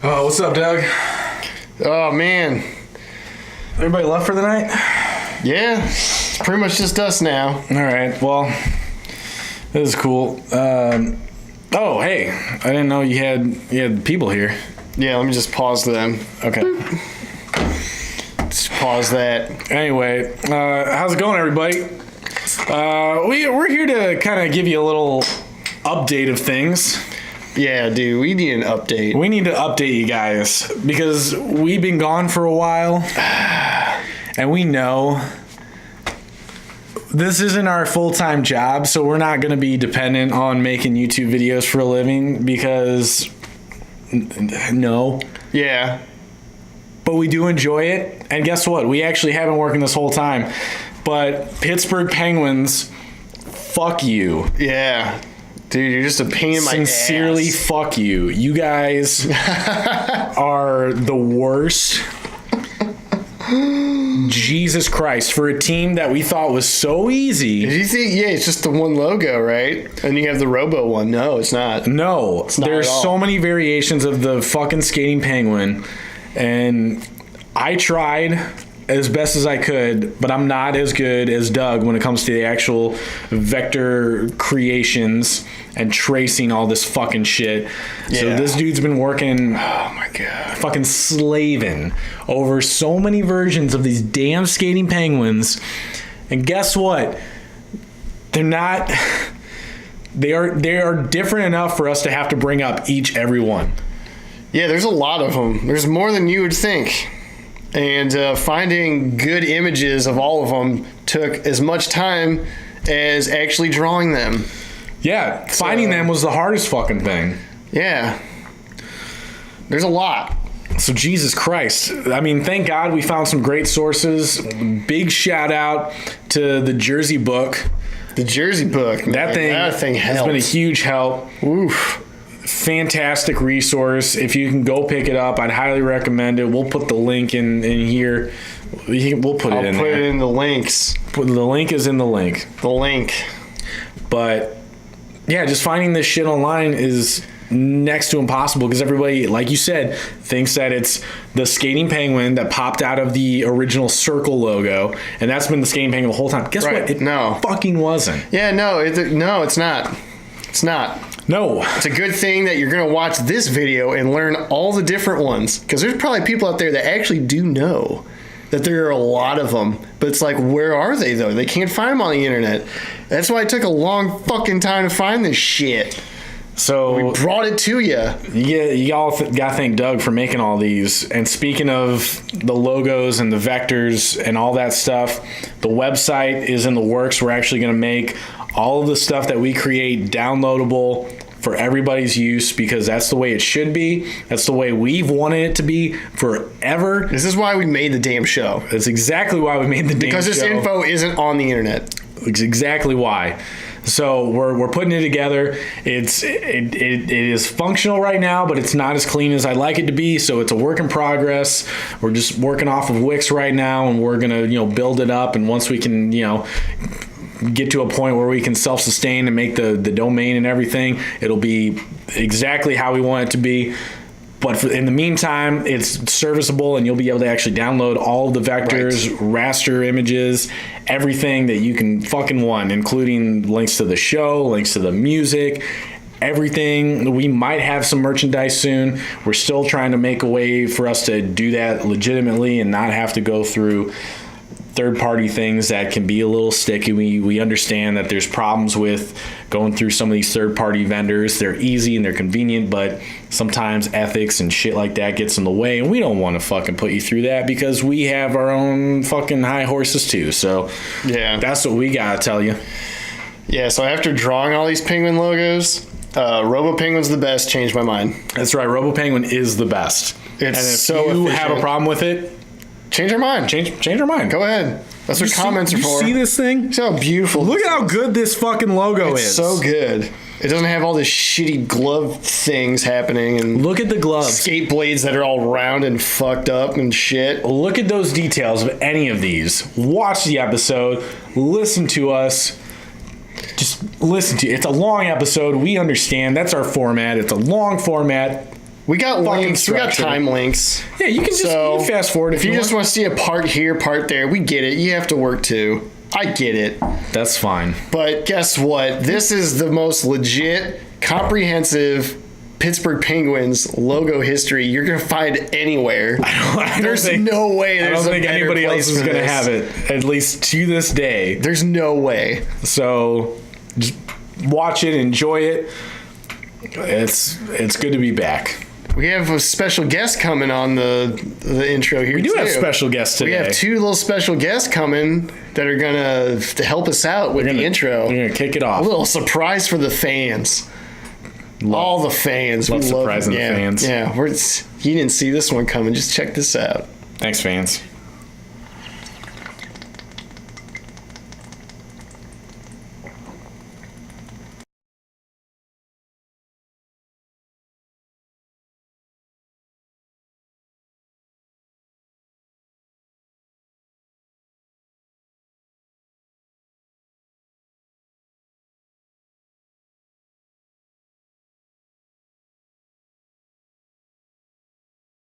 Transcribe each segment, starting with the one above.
Oh, what's up, Doug? Oh, man. Everybody left for the night? Yeah, it's pretty much just us now. All right, well, this is cool. Oh, hey, I didn't know you had people here. Yeah, let me just pause them. Okay. Just pause that. Anyway, how's it going, everybody? We're here to kind of give you a little update of things. Yeah, dude, we need an update. We need to update you guys because we've been gone for a while, and we know this isn't our full-time job, so we're not going to be dependent on making YouTube videos for a living because, no. Yeah. But we do enjoy it, and guess what? We actually have been working this whole time, but Pittsburgh Penguins, fuck you. Yeah. Dude, you're just a pain in my ass. Sincerely, fuck you. You guys are the worst. Jesus Christ. For a team that we thought was so easy. Did you think, yeah, it's just the one logo, right? And you have the Robo one. No, it's not. No. It's not There's at all. so many variations of the fucking skating penguin. And I tried as best as I could, but I'm not as good as Doug when it comes to the actual vector creations and tracing all this fucking shit. Yeah. So this dude's been working, oh my God, fucking slaving over so many versions of these damn skating penguins. And guess what? They are different enough for us to have to bring up every one. Yeah, there's a lot of them. There's more than you would think. And finding good images of all of them took as much time as actually drawing them. Yeah, finding them was the hardest fucking thing. Yeah. There's a lot. So Jesus Christ. I mean, thank God we found some great sources. Big shout out to the Jersey Book. The Jersey Book. Man. That thing has been a huge help. Oof. Fantastic resource. If you can go pick it up, I'd highly recommend it. We'll put the link in here. We'll put it in there. I'll put it in the links. The link is in the link. The link. But yeah, just finding this shit online is next to impossible because everybody, like you said, thinks that it's the skating penguin that popped out of the original circle logo, and that's been the skating penguin the whole time. Guess what? It fucking wasn't. Yeah, no, it's not. It's not. No. It's a good thing that you're going to watch this video and learn all the different ones, because there's probably people out there that actually do know that there are a lot of them, but it's like, where are they, though? They can't find them on the internet. That's why it took a long fucking time to find this shit. So we brought it to you. Yeah, y'all got to thank Doug for making all these. And speaking of the logos and the vectors and all that stuff, the website is in the works. We're actually going to make all of the stuff that we create downloadable for everybody's use, because that's the way it should be. That's the way we've wanted it to be forever. This is why we made the damn show. That's exactly why we made the damn show. Because this info isn't on the internet. It's exactly why. So we're putting it together. It is functional right now, but it's not as clean as I'd like it to be. So it's a work in progress. We're just working off of Wix right now, and we're gonna build it up. And once we can get to a point where we can self-sustain and make the domain and everything, it'll be exactly how we want it to be. But in the meantime, it's serviceable, and you'll be able to actually download all the vectors, raster images, everything that you can fucking want, including links to the show, links to the music, everything. We might have some merchandise soon. We're still trying to make a way for us to do that legitimately and not have to go through third-party things that can be a little sticky. We understand that there's problems with going through some of these third-party vendors. They're easy and they're convenient, but sometimes ethics and shit like that gets in the way, and we don't want to fucking put you through that because we have our own fucking high horses too. So yeah, that's what we gotta tell you. Yeah, so after drawing all these penguin logos, Robo Penguin's the best. Changed my mind. That's right. Robo Penguin is the best. And if so you efficient. have a problem with it, change our mind. Change our mind. Go ahead. That's what comments are for. You see this thing? See how beautiful. Look at how good this fucking logo is. It's so good. It doesn't have all this shitty glove things happening, and look at the gloves. Skate blades that are all round and fucked up and shit. Look at those details of any of these. Watch the episode. Listen to us. Just listen to it. It's a long episode. We understand. That's our format. It's a long format. We got links. We got structure. time links. Yeah, you can just you can fast forward if you just want to see a part here, part there. We get it. You have to work too. I get it. That's fine. But guess what? This is the most legit, comprehensive Pittsburgh Penguins logo history you're going to find anywhere. There's no way I don't think anybody else is going to have it, at least to this day. There's no way. So just watch it, enjoy it. It's good to be back. We have a special guest coming on the intro here. We do have special guests today. We have two little special guests coming that are going to help us out with the intro. We're going to kick it off. A little surprise for the fans. All the fans. Love surprising the fans. Yeah, you didn't see this one coming. Just check this out. Thanks, fans.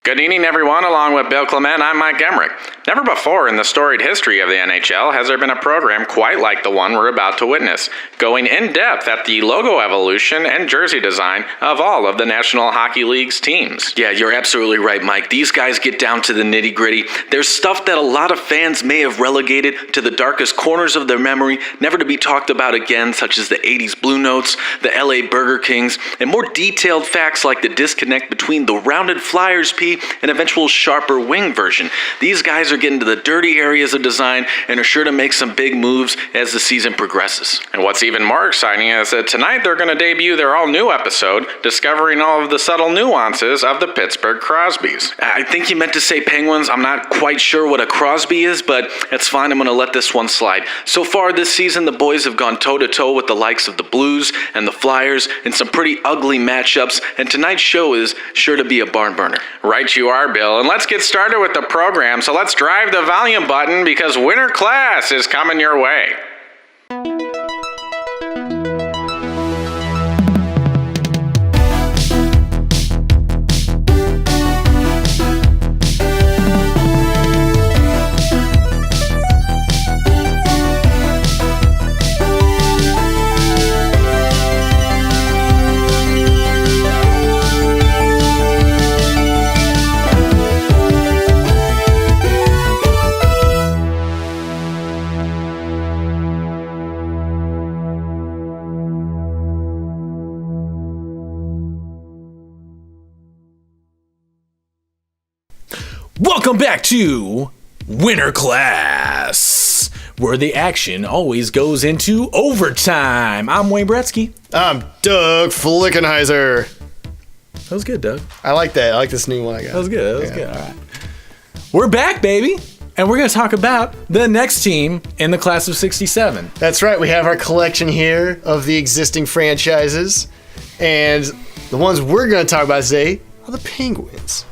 Good evening, everyone. Along with Bill Clement, I'm Mike Emmerich. Never before in the storied history of the NHL has there been a program quite like the one we're about to witness, going in depth at the logo evolution and jersey design of all of the National Hockey League's teams. Yeah, you're absolutely right, Mike. These guys get down to the nitty-gritty. There's stuff that a lot of fans may have relegated to the darkest corners of their memory, never to be talked about again, such as the 80s Blue Notes, the LA Burger Kings, and more detailed facts like the disconnect between the rounded Flyers P and eventual sharper wing version. These guys are getting to the dirty areas of design and are sure to make some big moves as the season progresses. And what's even more exciting is that tonight they're going to debut their all-new episode, discovering all of the subtle nuances of the Pittsburgh Crosbys. I think you meant to say Penguins. I'm not quite sure what a Crosby is, but that's fine. I'm going to let this one slide. So far this season, the boys have gone toe-to-toe with the likes of the Blues and the Flyers in some pretty ugly matchups, and tonight's show is sure to be a barn burner. Right you are, Bill, and let's get started with the program. So let's drive the volume button because winter class is coming your way. Welcome back to Winter Class, where the action always goes into overtime. I'm Wayne Brettzky. I'm Doug Flickenheiser. That was good, Doug. I like that. I like this new one I got. That was good. That was good. All right. We're back, baby. And we're going to talk about the next team in the class of 67. That's right. We have our collection here of the existing franchises. And the ones we're going to talk about today are the Penguins.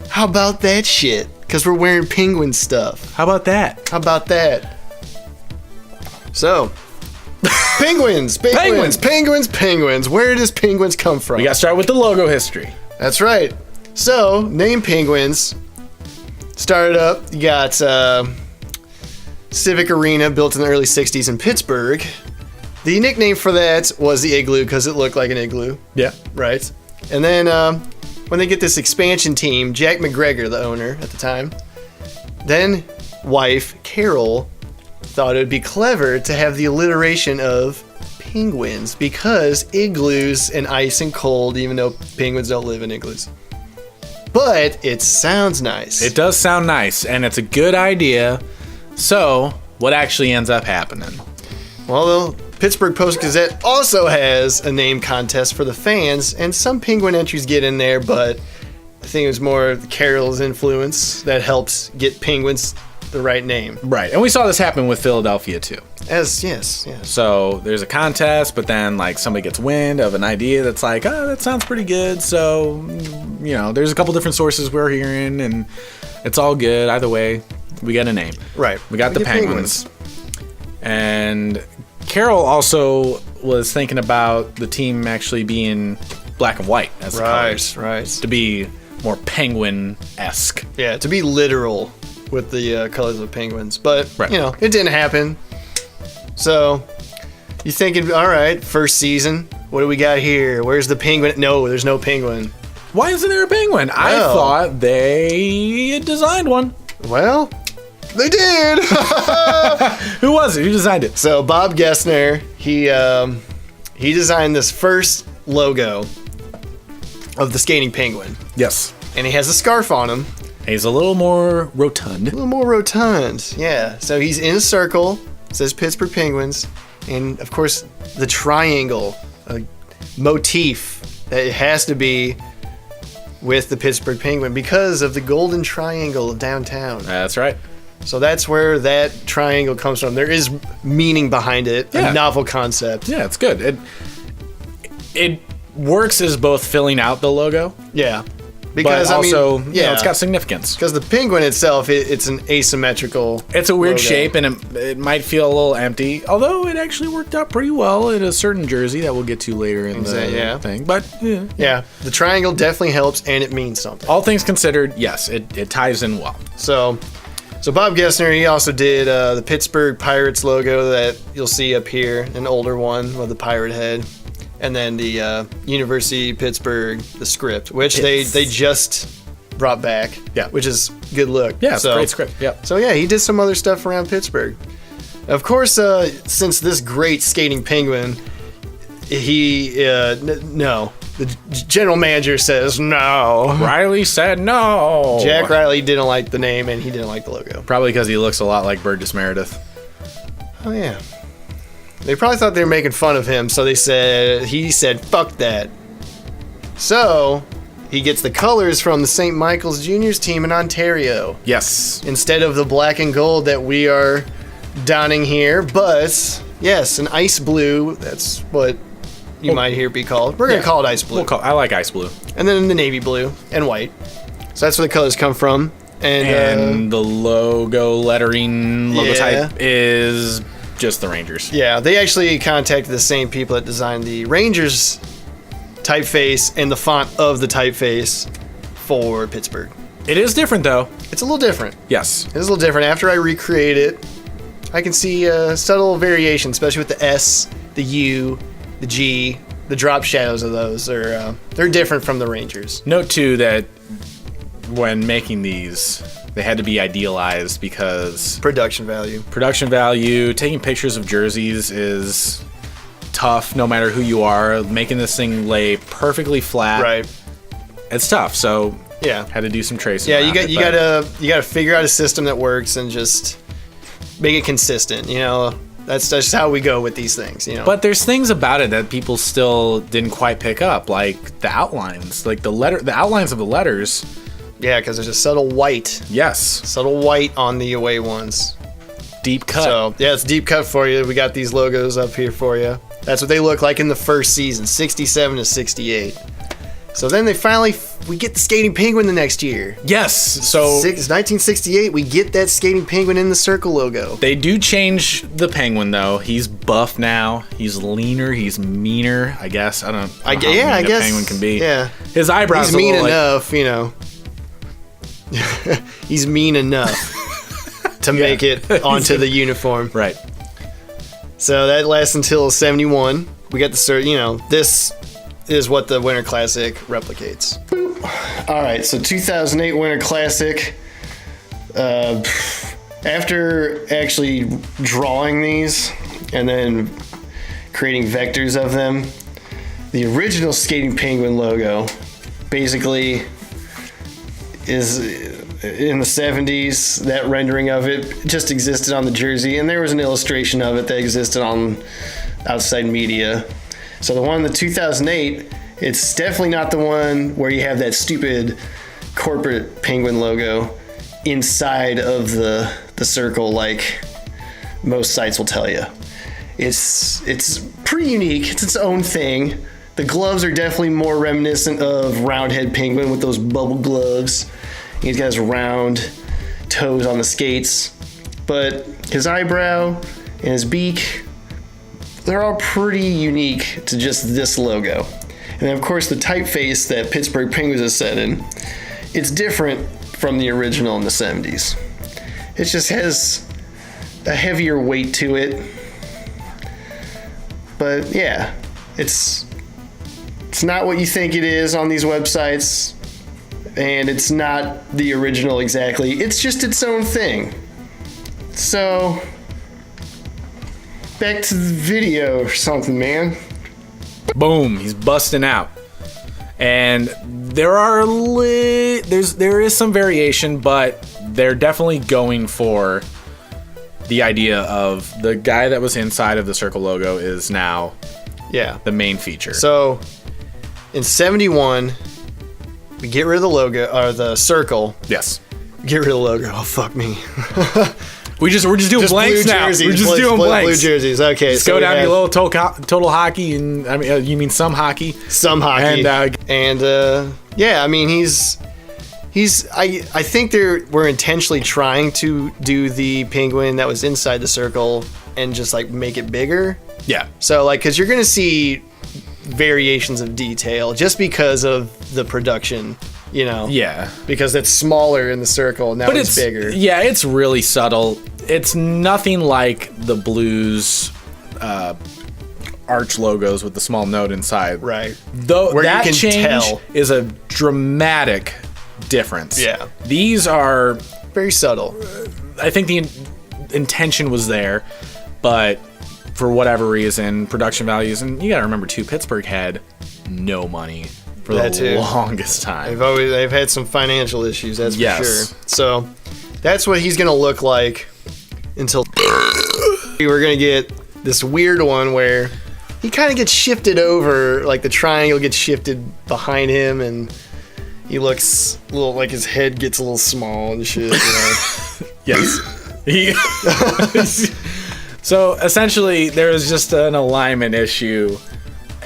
How about that shit? Because we're wearing Penguin stuff. How about that? How about that? So, Penguins. Where does Penguins come from? We got to start with the logo history. That's right. So, name Penguins. Started up, you got Civic Arena, built in the early 60s in Pittsburgh. The nickname for that was the Igloo because it looked like an igloo. Yeah. Right. And then when they get this expansion team, Jack McGregor, the owner at the time, then wife Carol thought it would be clever to have the alliteration of penguins because igloos and ice and cold, even though penguins don't live in igloos. But it sounds nice. It does sound nice, and it's a good idea. So, what actually ends up happening? Well, the Pittsburgh Post-Gazette also has a name contest for the fans, and some Penguin entries get in there, but I think it was more Carol's influence that helped get Penguins the right name. Right, and we saw this happen with Philadelphia, too. Yes. So, there's a contest, but then, like, somebody gets wind of an idea that's like, oh, that sounds pretty good, so, you know, there's a couple different sources we're hearing, and it's all good. Either way, we got a name. Right. We got the Penguins. And Carol also was thinking about the team actually being black and white as the colors. Right. To be more penguin-esque. Yeah, to be literal with the colors of the Penguins. But, Right. it didn't happen. So, you thinking, all right, first season, what do we got here? Where's the penguin? No, there's no penguin. Why isn't there a penguin? I Well. thought they designed one. Well, they did. Who was it? Who designed it? So Bob Gessner, he designed this first logo of the skating penguin, Yes. and he has a scarf on him, He's a little more rotund. a little more rotund. Yeah. So he's in a circle, says Pittsburgh Penguins, and of course the triangle, a motif that it has to be with the Pittsburgh Penguin because of the golden triangle of downtown. That's right. So that's where that triangle comes from. There is meaning behind it, Yeah. a novel concept. Yeah, it's good. It works as both filling out the logo, Yeah. but Because also, I mean, it's got significance. because the penguin itself, it's an asymmetrical. It's a weird logo. shape, and it might feel a little empty, although it actually worked out pretty well in a certain jersey that we'll get to later in the Yeah. thing. But yeah. Yeah, the triangle definitely helps, and it means something. All things considered, yes, it ties in well. So Bob Gessner, he also did the Pittsburgh Pirates logo that you'll see up here, an older one with the pirate head, and then the University of Pittsburgh, the script, which they just brought back. Yeah. which is good look. Yeah, it's a great script. Yeah. So yeah, he did some other stuff around Pittsburgh. Of course, since this great skating penguin, no. The general manager says no. Riley said no. Jack Riley didn't like the name, and he didn't like the logo. Probably because he looks a lot like Burgess Meredith. Oh yeah. They probably thought they were making fun of him, so he said, fuck that. So, he gets the colors from the St. Michael's Juniors team in Ontario, Yes. instead of the black and gold that we are donning here. But, yes, an ice blue, that's what you might hear it be called. We're going to call it ice blue. I like ice blue. And then the navy blue and white. So that's where the colors come from. And the logo lettering, logo Yeah. type is just the Rangers. Yeah, they actually contacted the same people that designed the Rangers typeface and the font of the typeface for Pittsburgh. It is different though. It's a little different. Yes. It's a little different. After I recreate it, I can see subtle variation, especially with the S, the U, the G, the drop shadows of those. They're different from the Rangers. Note too that when making these, they had to be idealized because Production value. production value, taking pictures of jerseys is tough no matter who you are. Making this thing lay perfectly flat, Right. it's tough. So Yeah. had to do some tracing. Yeah, around it, you but- gotta figure out a system that works and just make it consistent. That's just how we go with these things. But there's things about it that people still didn't quite pick up, like the outlines, like the outlines of the letters. Yeah, because there's a subtle white Yes, on the away ones. deep cut. So yeah, it's deep cut for you. We got these logos up here for you. That's what they look like in the first season, 67 to 68. So then we get the skating penguin the next year. Yes, so 1968, we get that skating penguin in the circle logo. they do change the penguin though. He's buff now. He's leaner. He's meaner. I guess I don't know how mean I a guess penguin can be. Yeah, His eyebrows. he's a mean little, enough, He's mean enough to make it onto the uniform. Right. So that lasts until 71. We got the this is what the Winter Classic replicates. All right, so 2008 Winter Classic. After actually drawing these and then creating vectors of them, the original Skating Penguin logo basically is in the 70s. That rendering of it just existed on the jersey, and there was an illustration of it that existed on outside media. So the one in the 2008, it's definitely not the one where you have that stupid corporate penguin logo inside of the circle like most sites will tell you. It's pretty unique. It's its own thing. The gloves are definitely more reminiscent of Roundhead Penguin with those bubble gloves. He's got his round toes on the skates. But his eyebrow and his beak, they're all pretty unique to just this logo. And then, of course, the typeface that Pittsburgh Penguins is set in, it's different from the original in the 70s. It just has a heavier weight to it. But yeah, it's not what you think it is on these websites, and it's not the original exactly. It's just its own thing. So, back to the video or something, man. Boom, he's busting out. And there is some variation, but they're definitely going for the idea of the guy that was inside of the circle logo is now the main feature. So in 71, we get rid of the logo or the circle. Yes. Get rid of the logo. Oh, fuck me. We're just doing blanks now. We're just doing blanks. Blue jerseys. Okay. Just go down to your little total hockey, and I mean, you mean some hockey? Some hockey. And yeah, I mean, he's. I think we're intentionally trying to do the penguin that was inside the circle and just like make it bigger. Yeah. So like, because you're gonna see variations of detail just because of the production. You know, yeah, because it's smaller in the circle now, but it's bigger. Yeah, it's really subtle. It's nothing like the Blues arch logos with the small note inside. Right. Though where that you can change tell is a dramatic difference. Yeah. These are very subtle. I think the intention was there, but for whatever reason, production values, and you got to remember too, Pittsburgh had no money for the longest time. They've had some financial issues, that's for sure. So that's what he's gonna look like until we're gonna get this weird one where he kind of gets shifted over, like the triangle gets shifted behind him, and he looks a little like his head gets a little small and shit. You know? Yes. So essentially, there is just an alignment issue.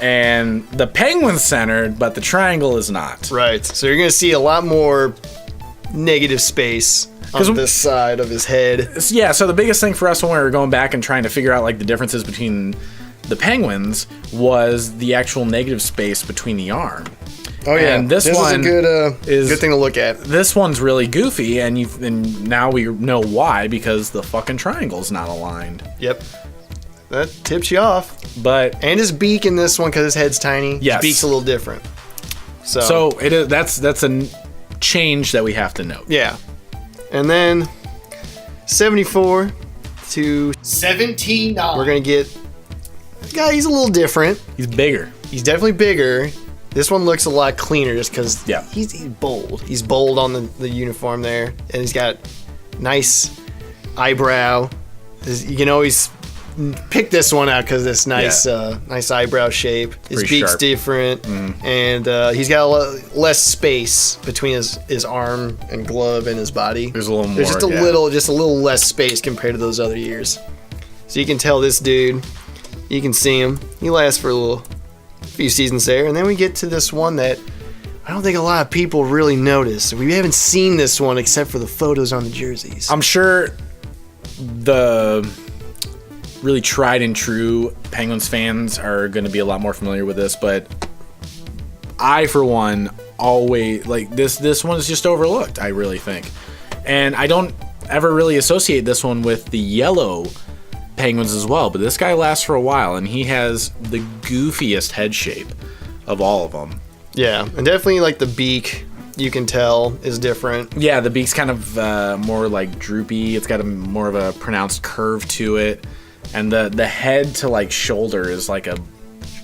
And the penguin's centered, but the triangle is not. Right. So you're going to see a lot more negative space on this side of his head. Yeah, so the biggest thing for us when we were going back and trying to figure out like the differences between the penguins was the actual negative space between the arm. Oh yeah, and this one is a good thing to look at. This one's really goofy, and now we know why, because the fucking triangle's not aligned. Yep. That tips you off. And his beak in this one, because his head's tiny. Yes. His beak's a little different. So it is. That's a change that we have to note. Yeah. And then 74 to 17. We're gonna get this guy. He's a little different. He's bigger. He's definitely bigger. This one looks a lot cleaner just because he's bold. He's bold on the uniform there, and he's got nice eyebrow. You can always pick this one out because this nice eyebrow shape. His pretty beak's sharp. Different, and he's got a lot less space between his arm and glove and his body. There's a little more. There's just a little less space compared to those other years. So you can tell this dude. You can see him. He lasts for a few seasons there, and then we get to this one that I don't think a lot of people really notice. We haven't seen this one except for the photos on the jerseys. I'm sure the really tried and true Penguins fans are going to be a lot more familiar with this, but I, for one, always like this one is just overlooked, I really think. And I don't ever really associate this one with the yellow Penguins as well, but this guy lasts for a while, and he has the goofiest head shape of all of them. Yeah, and definitely like the beak, you can tell, is different. Yeah, the beak's kind of more like droopy. It's got more of a pronounced curve to it, and the head to like shoulder is like a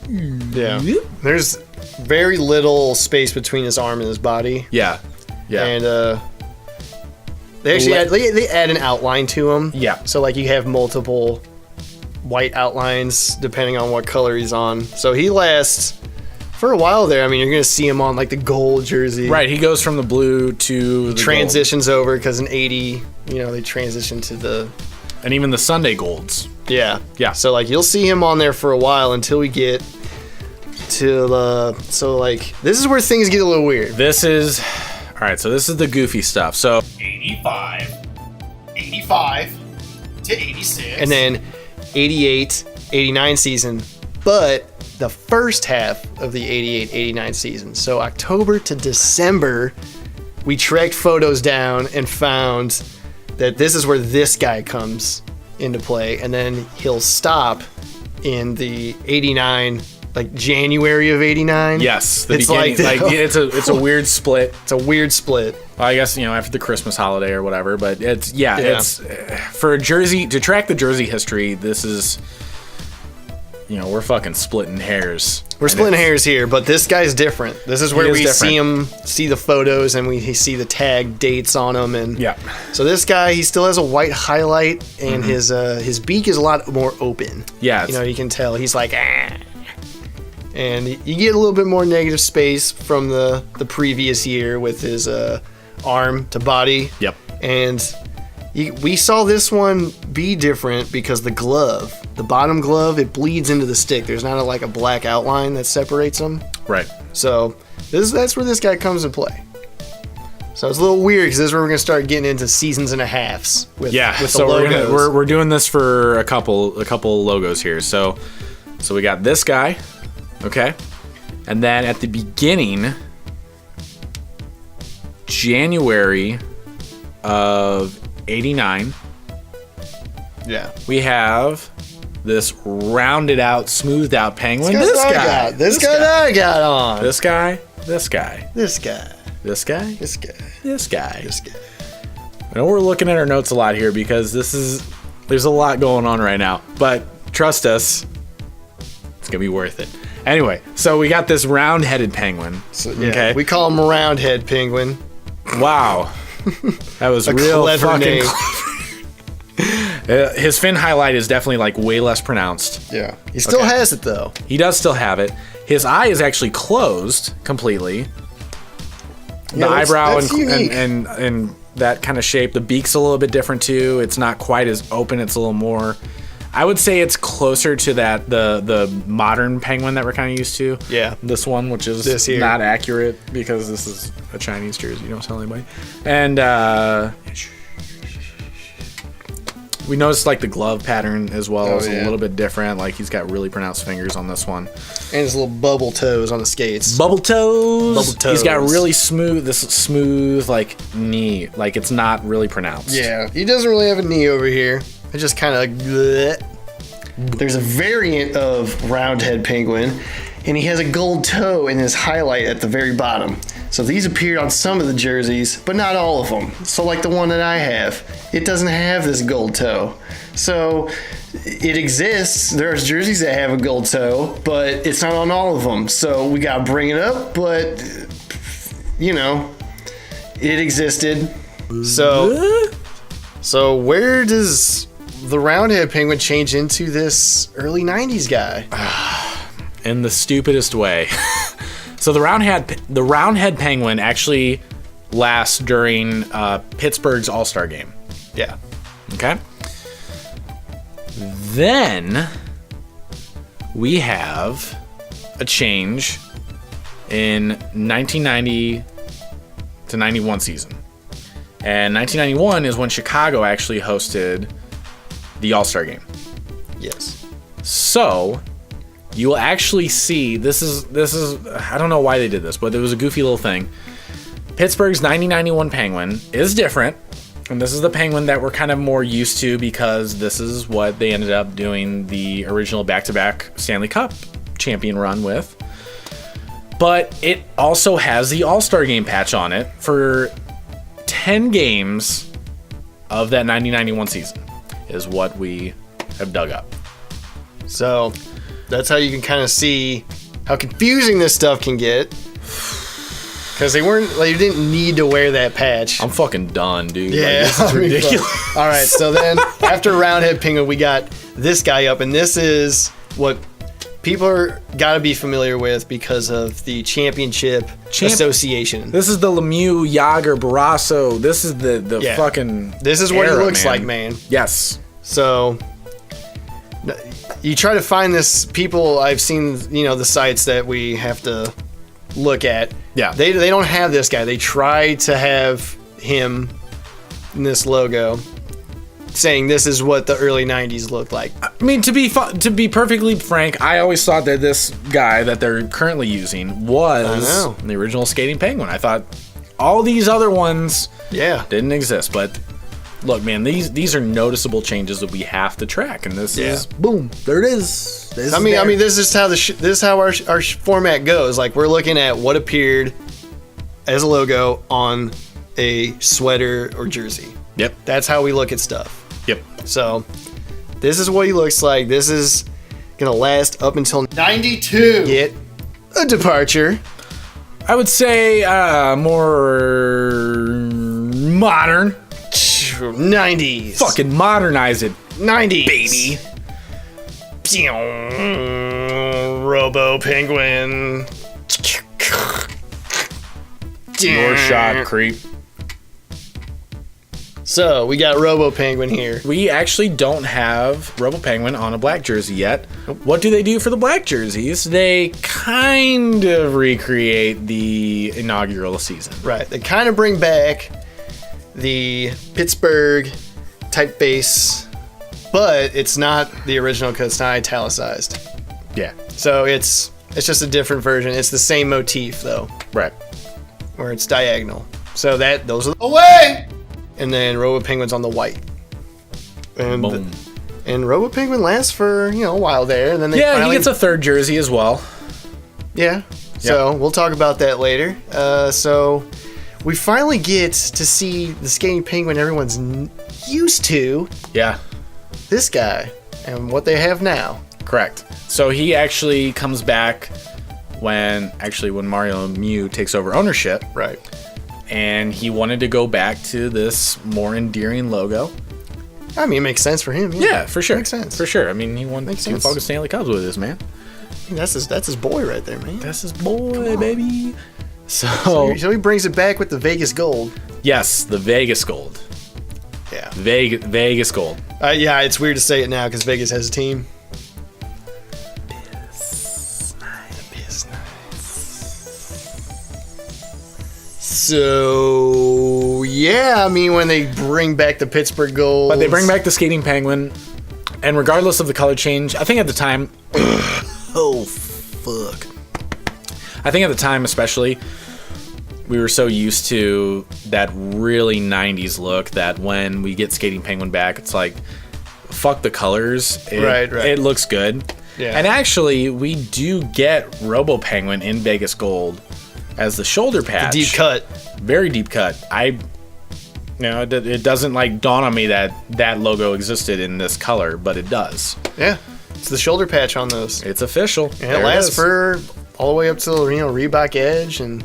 There's very little space between his arm and his body. Yeah. And they actually they add an outline to him. Yeah. So like you have multiple white outlines depending on what color he's on. So he lasts for a while there. I mean, you're gonna see him on like the gold jersey. Right. He goes from the blue to the transitions gold over because in '80, they transition to the and even the Sunday golds. Yeah. So like you'll see him on there for a while until we get to this is where things get a little weird. This is so this is the goofy stuff. So 85 to 86. And then 88, 89 season. But the first half of the 88-89 season. So October to December, we tracked photos down and found that this is where this guy comes into play, and then he'll stop in the 89, like January of 89. Yes, the It's beginning. It's a weird split. It's a weird split. Well, I guess after the Christmas holiday or whatever, but it's for a jersey to track the jersey history. This is, we're fucking splitting hairs. We're splitting hairs here, but this guy's different. This is where we see the photos and we see the tag dates on them, and so this guy, he still has a white highlight, and his beak is a lot more open. Yeah, you can tell he's like, and you get a little bit more negative space from the previous year with his arm to body. Yep, and we saw this one be different because the bottom glove, it bleeds into the stick. There's not a black outline that separates them. Right. So that's where this guy comes into play. So it's a little weird because this is where we're gonna start getting into seasons and a halves with so the logos. we're doing this for a couple logos here. So we got this guy, okay, and then at the beginning, January of 89. Yeah. We have this rounded out, smoothed out penguin. This guy that I got on. This guy. I know we're looking at our notes a lot here because there's a lot going on right now, but trust us, it's gonna be worth it. Anyway, so we got this round-headed penguin. Okay, we call him a round-head penguin. Wow, that was a real clever fucking name. His fin highlight is definitely way less pronounced. Yeah, he still has it though. He does still have it. His eye is actually closed completely. The eyebrow and that kind of shape. The beak's a little bit different too. It's not quite as open. It's a little more. I would say it's closer to the modern penguin that we're kind of used to. Yeah. This one, which is not accurate because this is a Chinese jersey. You don't tell anybody. And we noticed the glove pattern as well is a little bit different. He's got really pronounced fingers on this one. And his little bubble toes on the skates. Bubble toes. He's got really smooth knee. It's not really pronounced. Yeah, he doesn't really have a knee over here. It just kind of. There's a variant of round-head penguin, and he has a gold toe in his highlight at the very bottom. So these appeared on some of the jerseys, but not all of them. So the one that I have, it doesn't have this gold toe. So it exists. There's jerseys that have a gold toe, but it's not on all of them. So we gotta bring it up, but it existed. So where does the roundhead penguin change into this early 90s guy? In the stupidest way. So the roundhead penguin actually lasts during Pittsburgh's All-Star game. Yeah. Okay. Then we have a change in 1990 to 91 season. And 1991 is when Chicago actually hosted the All-Star game. Yes. So you will actually see this is I don't know why they did this, but it was a goofy little thing. Pittsburgh's 1991 penguin is different, and this is the penguin that we're kind of more used to because this is what they ended up doing the original back-to-back Stanley Cup champion run with. But it also has the All-Star game patch on it for 10 games of that 1991 season is what we have dug up. So that's how you can kind of see how confusing this stuff can get. Because they didn't need to wear that patch. I'm fucking done, dude. Yeah. This is ridiculous. All right, so then after Roundhead Penguin, we got this guy up, and this is what people are got to be familiar with because of the Championship Association. This is the Lemieux, Yager, Barrasso. This is the fucking. This is what era, it looks man. like, man. Yes. So you try to find this. People I've seen, the sites that we have to look at. Yeah. They don't have this guy. They try to have him in this logo. saying this is what the early 90s looked like. I mean, to be perfectly frank, I always thought that this guy that they're currently using was the original Skating Penguin. I thought all these other ones didn't exist, but look, man, these are noticeable changes that we have to track, and this is boom, there it is. I mean, this is how this is how our format goes. Like, we're looking at what appeared as a logo on a sweater or jersey. Yep, that's how we look at stuff. Yep. So this is what he looks like. This is gonna last up until 92. Get a departure. I would say more modern. 90s. Fucking modernize it. 90s. Baby. Robo Penguin. Your shot, creep. So, we got Robo Penguin here. We actually don't have Robo Penguin on a black jersey yet. What do they do for the black jerseys? They kind of recreate the inaugural season. Right. They kind of bring back the Pittsburgh typeface, but it's not the original because it's not italicized. Yeah. So it's just a different version. It's the same motif though. Right. Where it's diagonal. So those are away. And then Robo Penguin's on the white. And boom. And Robo Penguin lasts for a while there, and then he gets a third jersey as well. Yeah. So we'll talk about that later. So we finally get to see the Skating Penguin everyone's used to. Yeah. This guy and what they have now. Correct. So he actually comes back when Mario Lemieux takes over ownership. Right. And he wanted to go back to this more endearing logo. I mean, it makes sense for him. Yeah, for sure. Makes sense. For sure. I mean, he won 2 fucking Stanley Cups with this, man. I mean, that's his boy right there, man. That's his boy, baby. So he brings it back with the Vegas gold. Yes, the Vegas gold. Yeah. Vegas gold. Yeah, it's weird to say it now because Vegas has a team. So, yeah, I mean, when they bring back the Pittsburgh Gold. But they bring back the Skating Penguin, and regardless of the color change, I think at the time... oh, fuck. I think at the time, especially, we were so used to that really 90s look that when we get Skating Penguin back, it's like, fuck the colors. Right. It looks good. Yeah. And actually, we do get Robo Penguin in Vegas Gold as the shoulder patch. The deep cut. Very deep cut. It doesn't like dawn on me that logo existed in this color, but it does. Yeah. It's the shoulder patch on those. It's official. And it lasts for all the way up to Reebok Edge. And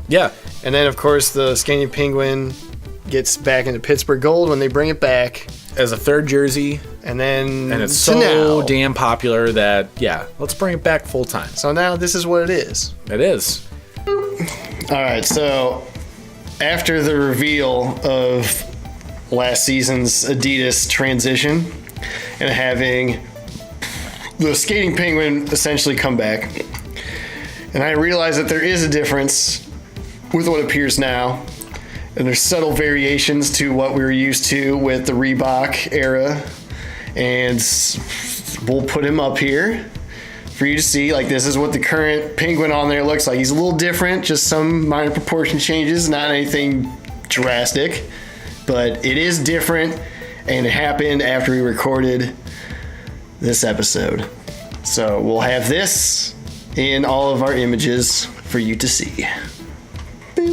then, of course, the Skating Penguin gets back into Pittsburgh Gold when they bring it back. As a third jersey. And it's so damn popular that, let's bring it back full time. So now this is what it is. It is. All right, so after the reveal of last season's Adidas transition and having the Skating Penguin essentially come back, and I realized that there is a difference with what appears now, and there's subtle variations to what we were used to with the Reebok era, and we'll put him up here for you to see. Like, this is what the current Penguin on there looks like. He's a little different, just some minor proportion changes, not anything drastic, but it is different, and it happened after we recorded this episode. So we'll have this in all of our images for you to see.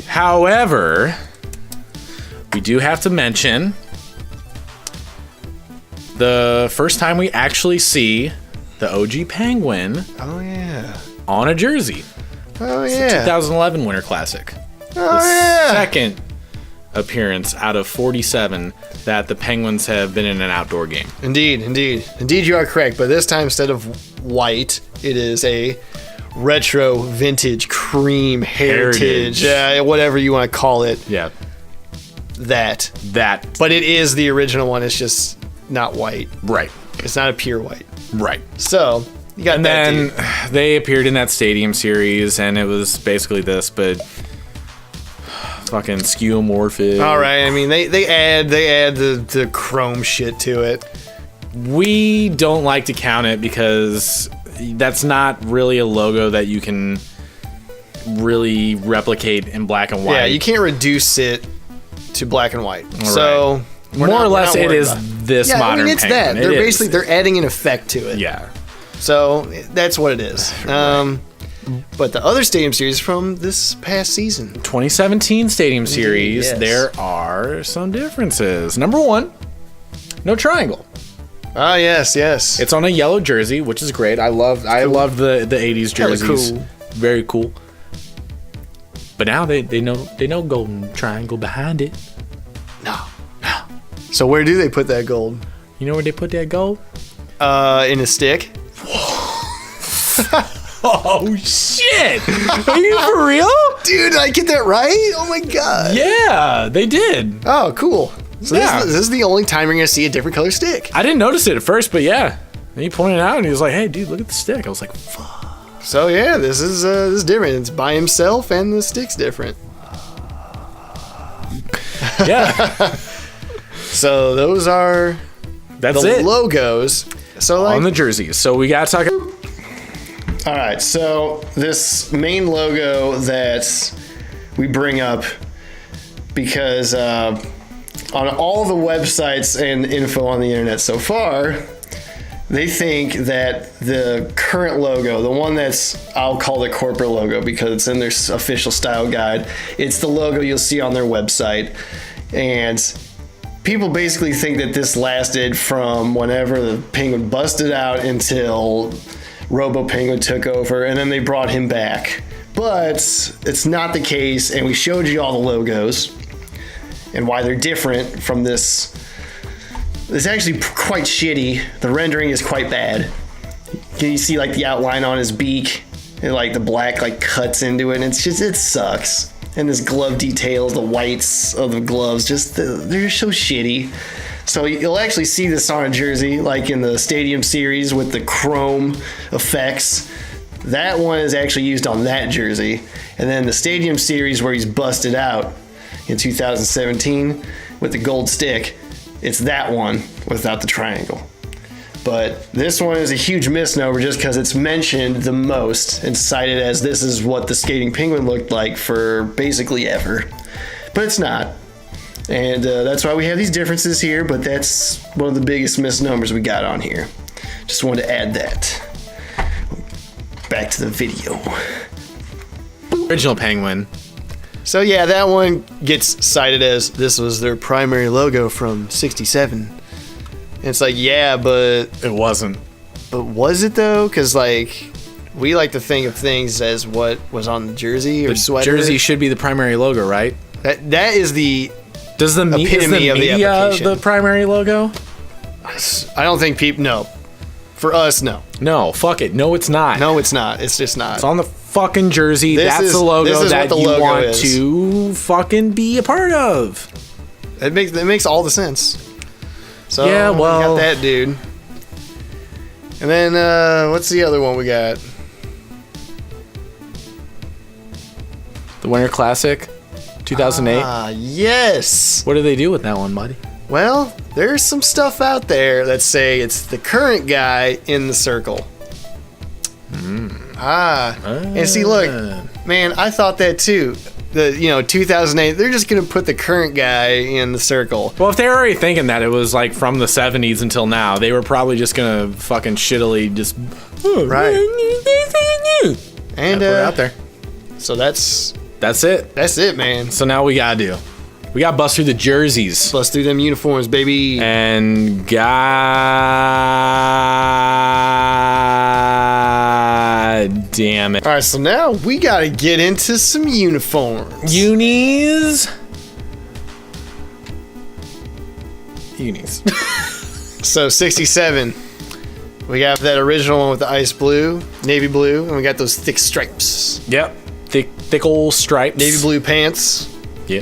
However, we do have to mention the first time we actually see the OG Penguin on a jersey. Oh, it's yeah. the 2011 Winter Classic. Oh, the second appearance out of 47 that the Penguins have been in an outdoor game. Indeed, you are correct. But this time, instead of white, it is a retro vintage cream heritage. Whatever you want to call it. Yeah. That. But it is the original one. It's just not white. Right. It's not a pure white. Right. So, you got that. And then they appeared in that Stadium series, and it was basically this, but fucking skeuomorphic. All right, I mean they add the chrome shit to it. We don't like to count it because that's not really a logo that you can really replicate in black and white. Yeah, you can't reduce it to black and white. Right. So more or less, it is this yeah, modern. I mean, it's Penguin. that they're basically they're adding an effect to it. Yeah. So that's what it is. But the other Stadium Series from this past season, 2017 Stadium Series, yes. there are some differences. Number one, no triangle. Ah, yes. It's on a yellow jersey, which is great. I love the 80s Hella jerseys. cool. Very cool. But now they know golden triangle behind it. No. So where do they put that gold? You know where they put that gold? In a stick. Oh shit! Are you for real? Dude, did I get that right? Oh my god. Yeah, they did. Oh, cool. So Yeah. this is the only time you're gonna see a different color stick. I didn't notice it at first, but yeah. And he pointed it out and he was like, "Hey, dude, look at the stick." I was like, "Fuck." So yeah, this is different. It's by himself, and the stick's different. Yeah, So those are that's the it. logos. So like, On the jerseys. So we gotta talk. all right. So this main logo that we bring up because on all the websites and info on the internet so far, they think that the current logo, the one that's, I'll call the corporate logo because it's in their official style guide, it's the logo you'll see on their website. And people basically think that this lasted from whenever the Penguin busted out until Robo Penguin took over, and then they brought him back. But it's not the case, and we showed you all the logos and why they're different from this. It's actually quite shitty. The rendering is quite bad. Can you see like the outline on his beak and like the black like cuts into it? And it's just, it sucks. And this glove details, the whites of the gloves, they're so shitty. So you'll actually see this on a jersey, like in the Stadium Series with the chrome effects. That one is actually used on that jersey. And then the Stadium Series where he's busted out in 2017 with the gold stick, it's that one without the triangle. But this one is a huge misnomer just because it's mentioned the most and cited as this is what the skating penguin looked like for basically ever. But it's not. And that's why we have these differences here, but that's one of the biggest misnomers we got on here. Just wanted to add that. Back to the video. Original Penguin. So yeah, that one gets cited as this was their primary logo from '67. And it's like, yeah, but It wasn't. was it though? Because like we like to think of things as what was on the jersey or The sweater. jersey should be the primary logo, right? That is the. Does the Epitome is the of the media application. the primary logo? I don't think people. No, for us, no. No, fuck it. No, it's not. No, it's not. It's just not. It's on the fucking jersey. This That's is- the logo this is that what the you logo want is. to fucking be a part of. It makes all the sense. So Yeah, well- we got that dude. And then what's the other one we got? The Winter Classic, 2008. Ah, yes. What do they do with that one, buddy? Well, there's some stuff out there that say it's the current guy in the circle. And see, look, man, I thought that too. 2008, they're just gonna put the current guy in the circle. Well, if they're already thinking that it was like from the 70s until now, they were probably just gonna fucking shittily just Right. And put it out there. So that's it. man. So now we gotta bust through the jerseys Bust through them uniforms, baby. and God damn it, All right, so now we gotta get into some uniforms. unis. So 67, we got that original one with the ice blue, navy blue, and we got those thick stripes. Yep, thick old stripes. Navy blue pants, Yeah.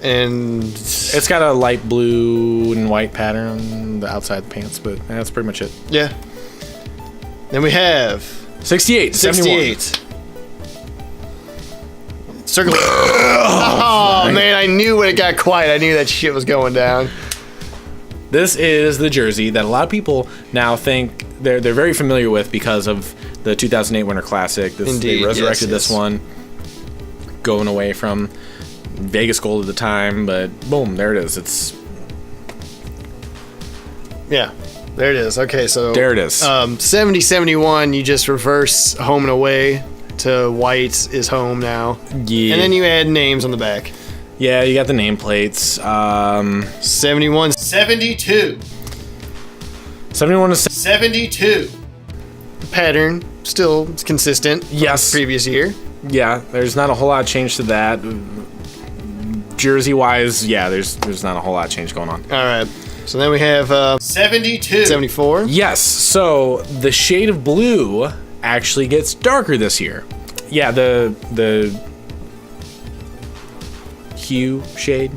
and It's got a light blue and white pattern on the outside of the pants, but that's pretty much it. yeah. Then we have 68, 71. 68. Circle. Oh, Oh man, I knew when it got quiet, I knew that shit was going down. This is the jersey that a lot of people now think they're very familiar with because of the 2008 Winter Classic. They resurrected this one, going away from Vegas Gold at the time, but boom, there it is. There it is. Okay, so there it is. 70-71, you just reverse home and away to white is home now. Yeah. And then you add names on the back. Yeah, you got the nameplates. 71, 72. 71 to 72. The pattern still consistent. Yes. Previous year. Yeah, there's not a whole lot of change to that. Jersey wise, yeah, there's not a whole lot of change going on. All right. So then we have 72. 74. Yes. So the shade of blue actually gets darker this year. Yeah, the hue shade.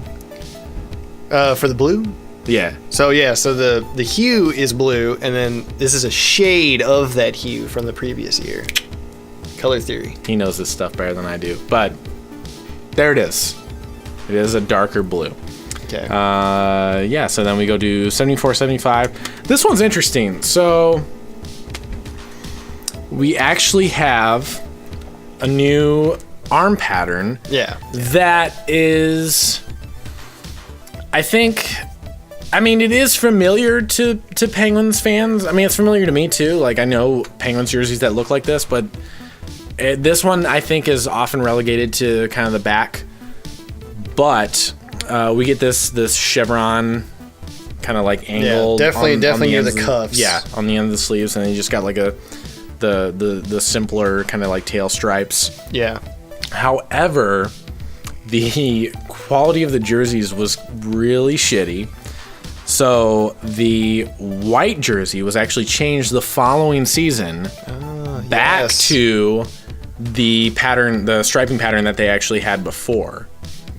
For the blue? Yeah. So the hue is blue, and then this is a shade of that hue from the previous year. Color theory. He knows this stuff better than I do. But there it is. It is a darker blue. Okay. Yeah, so then we go to 74, 75. This one's interesting. So we actually have a new arm pattern. Yeah. That is, I mean, it is familiar to Penguins fans. I mean, it's familiar to me too. Like, I know Penguins jerseys that look like this, but this one I think is often relegated to kind of the back. But we get this chevron kind of like angled. Yeah, definitely near the cuffs. Yeah, on the end of the sleeves, and then you just got like the simpler kind of like tail stripes. Yeah. However, the quality of the jerseys was really shitty. So the white jersey was actually changed the following season back to the pattern, the striping pattern that they actually had before.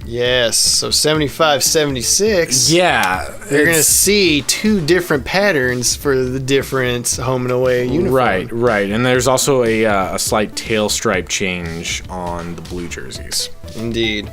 Yes, so 75, 76. Yeah. You're going to see two different patterns for the different home and away uniform. Right. And there's also a slight tail stripe change on the blue jerseys. Indeed.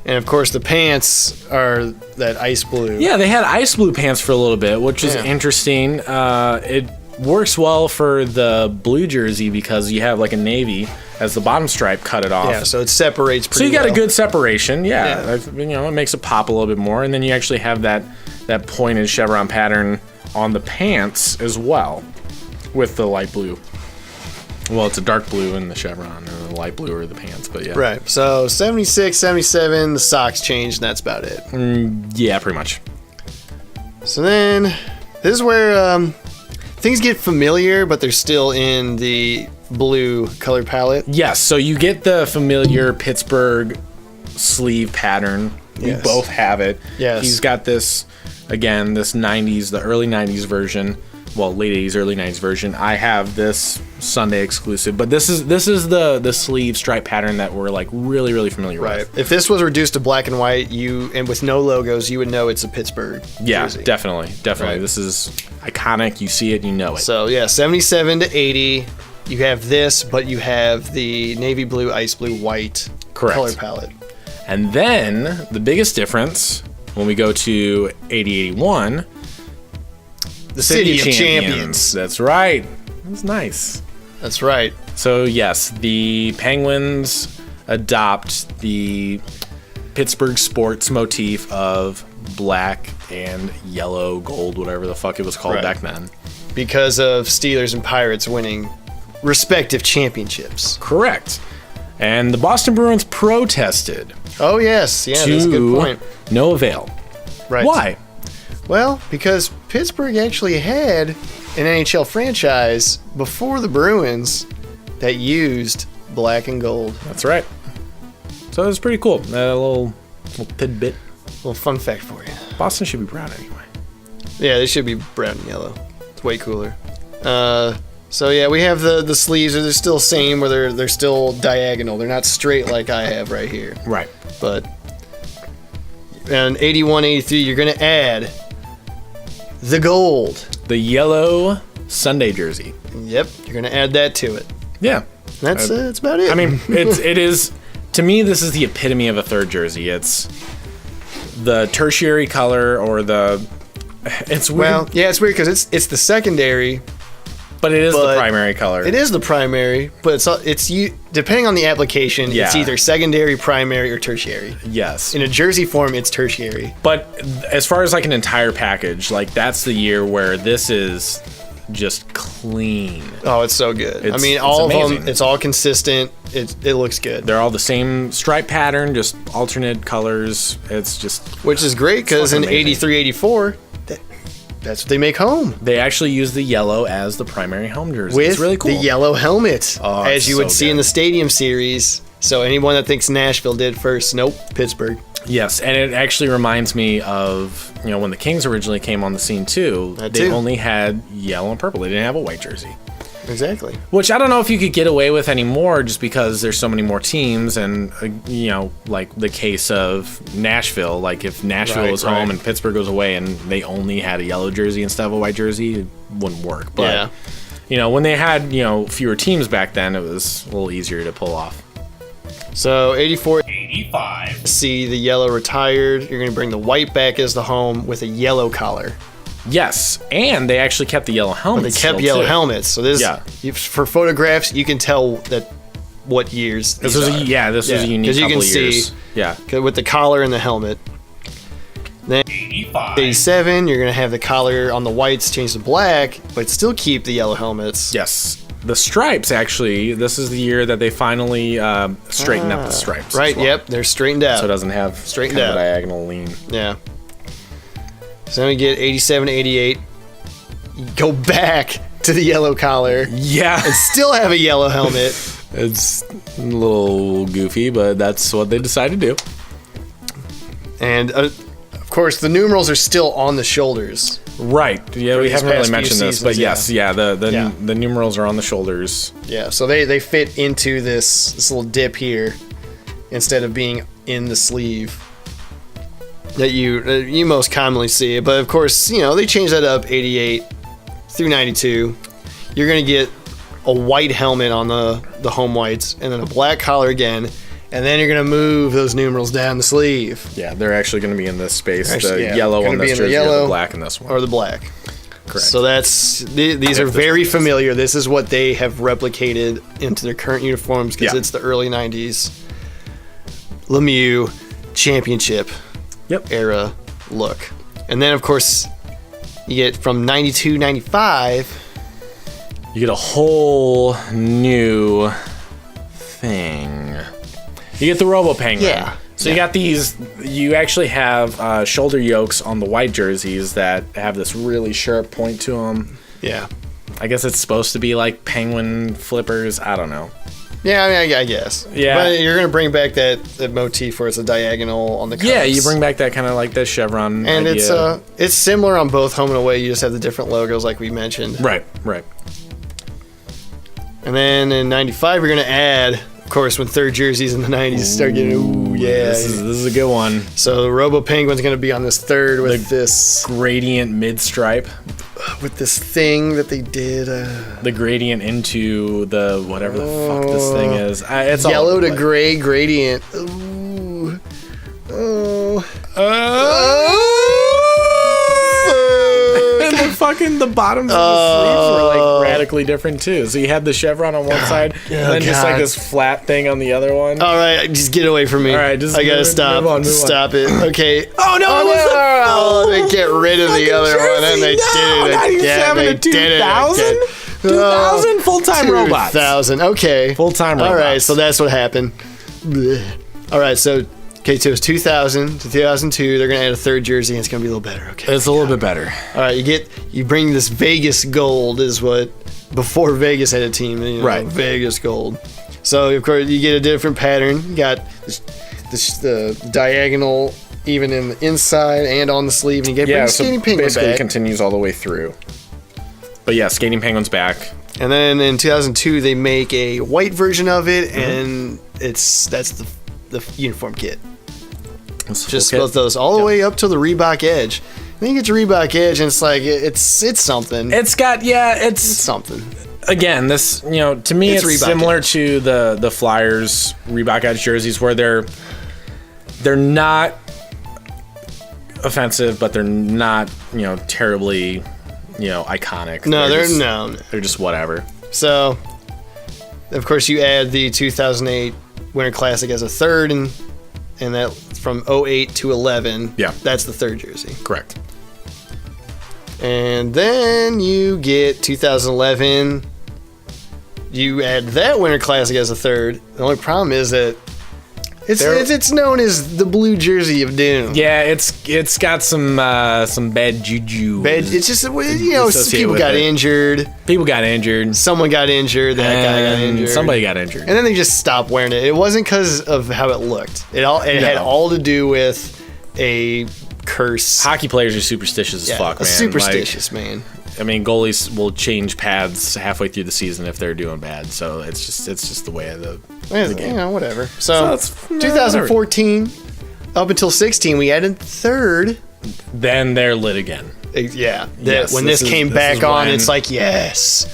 And of course, the pants are that ice blue. Yeah, they had ice blue pants for a little bit, which is interesting. It works well for the blue jersey because you have like a navy as the bottom stripe cut it off. Yeah, so it separates pretty So you got well. a good separation, yeah. You know, it makes it pop a little bit more, and then you actually have that pointed chevron pattern on the pants as well with the light blue. Well, it's a dark blue in the chevron, and the light blue are the pants, but yeah. Right, so 76, 77, the socks changed, and that's about it. Yeah, pretty much. So then, this is where things get familiar, but they're still in the blue color palette. Yes, so you get the familiar Pittsburgh sleeve pattern. We both have it. Yes. He's got this, again, this 90s, the early 90s version. Well, late 80s, early 90s version. I have this Sunday exclusive, but this is the sleeve stripe pattern that we're like really familiar with. If this was reduced to black and white, and with no logos, you would know it's a Pittsburgh jersey. Definitely. Right. This is iconic. You see it, you know it. So yeah, 77 to 80, you have this, but you have the navy blue, ice blue, white color palette. And then the biggest difference when we go to 80-81. The City of Champions. That's right. That's nice. That's right. So yes, the Penguins adopt the Pittsburgh sports motif of black and yellow, gold, whatever the fuck it was called back then. Because of Steelers and Pirates winning respective championships. Correct. And the Boston Bruins protested. Oh yes, yeah, that's a good point. No avail. Right. Why? Well, because Pittsburgh actually had an NHL franchise before the Bruins that used black and gold. That's right. So it was pretty cool. A little tidbit. Little fun fact for you. Boston should be brown anyway. Yeah, they should be brown and yellow. It's way cooler. So yeah, we have the sleeves. They're still same, where they're still diagonal. They're not straight like I have right here. Right. But in 81, 83, you're going to add the gold. The yellow Sunday jersey. Yep, you're going to add that to it. Yeah. That's about it. I mean, it is to me, this is the epitome of a third jersey. It's the tertiary color or the. It's weird. Well, yeah, it's weird because it's the secondary. But it is the primary color. It is the primary, but it's you depending on the application. Yeah. It's either secondary, primary, or tertiary. Yes. In a jersey form, it's tertiary. But as far as like an entire package, like that's the year where this is just clean. Oh, it's so good. I mean, it's all of amazing. them. It's all consistent. It looks good. They're all the same stripe pattern, just alternate colors. It's just Which is great because in fucking amazing. 83, 84, that's what they make home. they actually use the yellow as the primary home jersey. With it's really cool. the yellow helmet, Oh, as it's you would so see in good. the Stadium Series. So anyone that thinks Nashville did first, nope, Pittsburgh. Yes, and it actually reminds me of when the Kings originally came on the scene too. That they too. only had yellow and purple. They didn't have a white jersey. Exactly. Which I don't know if you could get away with anymore just because there's so many more teams and, like the case of Nashville. Like if Nashville Right, was home right. and Pittsburgh goes away and they only had a yellow jersey instead of a white jersey, it wouldn't work. But, when they had, fewer teams back then, it was a little easier to pull off. So 84, 85. see the yellow retired. You're going to bring the white back as the home with a yellow collar. Yes, and they actually kept the yellow They helmets. kept still, yellow too. helmets. So this, Yeah. for photographs, you can tell that what years This these was are. this was a unique 'cause you couple can of years. see Yeah. with the collar and the helmet. Then 85. 87, you're going to have the collar on the whites change to black, but still keep the yellow helmets. Yes. The stripes, actually, this is the year that they finally straightened up the stripes. Right, as well. yep, they're straightened out. So it doesn't have Straightened kind of out. a diagonal lean. Yeah. So then we get 87, 88. You go back to the yellow collar. Yeah. Still have a yellow helmet. It's a little goofy, but that's what they decided to do. And of course, the numerals are still on the shoulders. Right. Yeah, we these haven't past really few mentioned this, but seasons, yes, the Yeah. the numerals are on the shoulders. Yeah, so they fit into this little dip here instead of being in the sleeve that you most commonly see. But of course, they changed that up 88 through 92. You're going to get a white helmet on the home whites and then a black collar again. And then you're going to move those numerals down the sleeve. Yeah, they're actually going to be in this space. Actually, The yeah, yellow gonna on be this in the jersey or yellow the black in this one. Or the black. Correct. So these are very familiar. This is what they have replicated into their current uniforms because Yeah. it's the early 90s Lemieux championship era look. And then, of course, you get from 92, 95. You get a whole new thing. You get the Robo Penguin. Yeah. So you got these. You actually have shoulder yokes on the white jerseys that have this really sharp point to them. Yeah. I guess it's supposed to be like penguin flippers. I don't know. Yeah, I mean, I guess. Yeah. But you're going to bring back that motif where it's a diagonal on the cuffs. Yeah, you bring back that kind of like the chevron And idea. it's similar on both home and away. You just have the different logos like we mentioned. Right. And then in 95, you're going to add, of course, when third jerseys in the 90s start getting, ooh, yeah. This is a good one. So the Robo Penguin's going to be on this third with this Gradient mid stripe. thing that they did. The gradient into the whatever the fuck this thing is. It's all Yellow over the to place. gray gradient. Ooh. Oh. And the bottoms of the sleeves were like radically different too. So you had the chevron on one side, and then just like God. this flat thing on the other one. All right, just get away from me. All right, just I gotta move stop. on. Stop it. Okay. Oh no! Oh, it was the no! full They get rid of the fucking other one, and they jersey. did it. 97 they to did it 2000? again. 2000 full-time robots. 2000. Okay. Full-time All right, robots. so that's what happened. Blech. All right, so so it's 2000 to 2002. They're gonna add a third jersey, and it's gonna be a little better. Okay. It's a little bit better. All right, you bring this Vegas gold is what before Vegas had a team, Right. Vegas gold. So of course you get a different pattern. You got the diagonal even in the inside and on the sleeve, and you get Yeah, bring so Skating Penguin basically it back. continues all the way through. But yeah, Skating Penguin's back. And then in 2002 they make a white version of it, Mm-hmm. and that's the uniform kit. It's Just full kit. both those all the way up to the Reebok Edge. Then you get your Reebok Edge, and it's like it's something. It's got It's something. again, this, to me, it's Reebok similar Edge. to the Flyers Reebok Edge jerseys, where they're not offensive, but they're not, terribly, iconic. No, they're just whatever. So, of course, you add the 2008 Winter Classic as a third, and that from 08 to 11. Yeah. That's the third jersey. Correct. And then you get 2011. You add that Winter Classic as a third. The only problem is that it's known as the blue jersey of doom. Yeah, it's got some bad juju. It's just associated people with got it. injured. People got injured. Someone got injured. That guy got injured. Somebody got injured. And then they just stopped wearing it. It wasn't because of how it looked. It had all to do with a curse. Hockey players are superstitious as fuck, man. Superstitious, man. I mean, goalies will change pads halfway through the season if they're doing bad. So it's just the way of the game. Whatever. So it's 2014 up until 16, we added third. Then they're lit again. Yeah. Yes, when this came back on, when it's like, yes.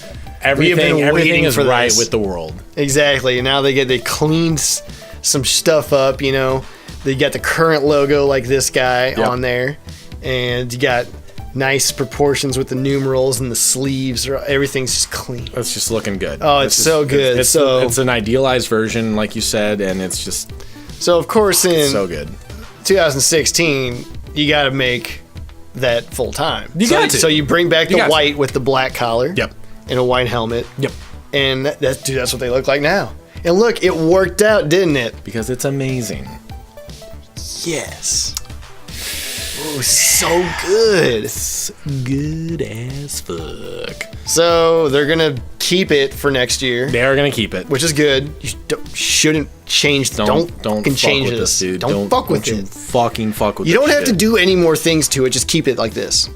Everything waiting is for right this. with the world. Exactly. And now they cleaned some stuff up, They got the current logo like this guy on there. And you got nice proportions with the numerals and the sleeves. Everything's just clean. It's just looking good. Oh, it's so good. It's an idealized version, like you said, and it's just So, of course, in so good. 2016, you got to make that full time. got to. So you bring back the white with the black collar. Yep. And a white helmet. Yep. And that's what they look like now. And look, it worked out, didn't it? Because it's amazing. Yes. Oh, so good. It's good as fuck. So they're gonna keep it for next year, They are gonna keep it. which is good. You shouldn't change. Don't fuck change with this, dude. Don't fuck with you it. fucking fuck with You this don't have to shit. do any more things to it. Just keep it like this.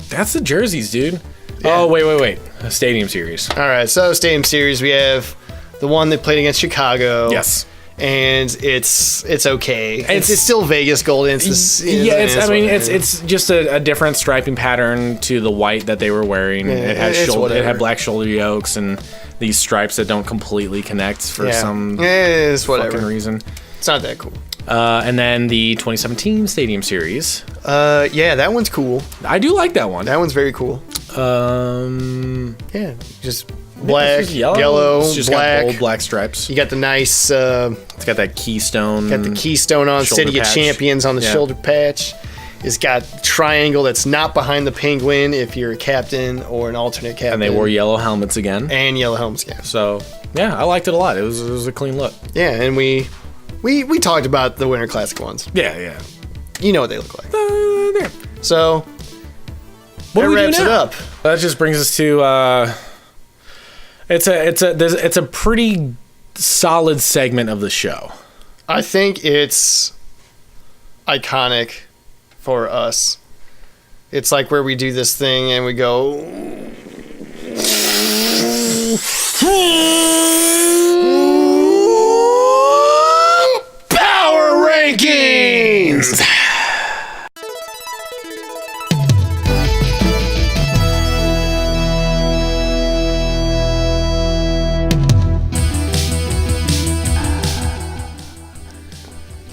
That's the jerseys, dude. Yeah. Oh, wait. A stadium series. All right. So Stadium Series, we have the one that played against Chicago. Yes. And it's okay. It's It's- still Vegas Golden. It's It's just a different striping pattern to the white that they were wearing. Yeah, it it's had whatever. black shoulder yokes and these stripes that don't completely connect for some it's fucking whatever. reason. It's not that cool. And then the 2017 Stadium Series. Yeah, that one's cool. I do like that one. That one's very cool. Yeah, just black, It's just yellow, It's just black. got bold black stripes. You got the nice, It's got that keystone. got the keystone on shoulder City patch. of Champions on the Yeah. shoulder patch. It's got triangle that's not behind the penguin if you're a captain or an alternate captain. And they wore yellow helmets again. and yellow helmets. Yeah, So yeah, I liked it a lot. It was a clean look. yeah, and we talked about the Winter Classic ones. Yeah. You know what they look like. There. So What that do we do wraps it now? up. That just brings us to it's a pretty solid segment of the show. I think it's iconic for us. It's like where we do this thing and we go. Power rankings.